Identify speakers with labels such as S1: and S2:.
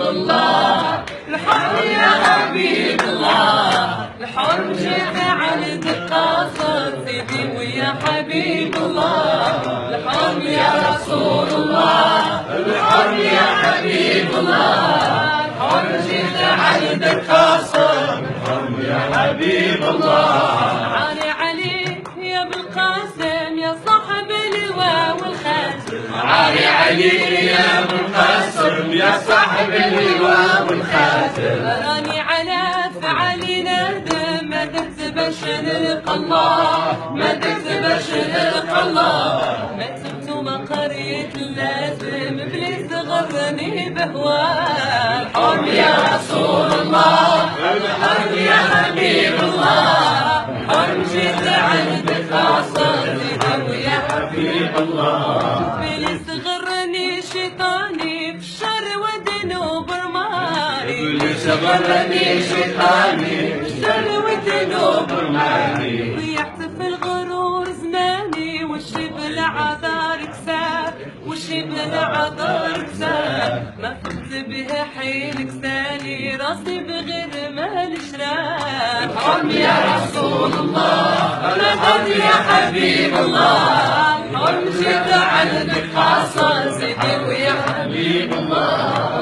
S1: الله الحرم يا حبيب الله الحرم جيت على القاصر سيدي ويا حبيب الله الحرم يا رسول الله الحرم يا حبيب الله الحرم جيت على القاصر الحرم يا حبيب الله علي علي يا ابو القاسم يا صاحب اللواء والخاتم علي علي يا ابو القاسم يا صاحب اللواء والخاتم راني على فعلي نادم ما درت باش نلقى الله ما درت باش نلقى الله ما تبت وما قريت اللازم ابليس غرني بهواه الحرم يا رسول الله الحرم يا حبيب الله الحرم جيت عندك خاصة ويا حبيب الله ابليس غرني شيطاني في الشر والذنوب رماني ابليس غرني شيطاني في الشر والذنوب رماني ضيعت في الغرور زماني والشيب العذار كساب والشيب العذار كساب ما فزت بها حيل كساني راسي بغير مال شراب الحرم يا رسول الله الحرم يا حبيب الله الحرم جيت عندك خاصة سيدي ويا حبيب الله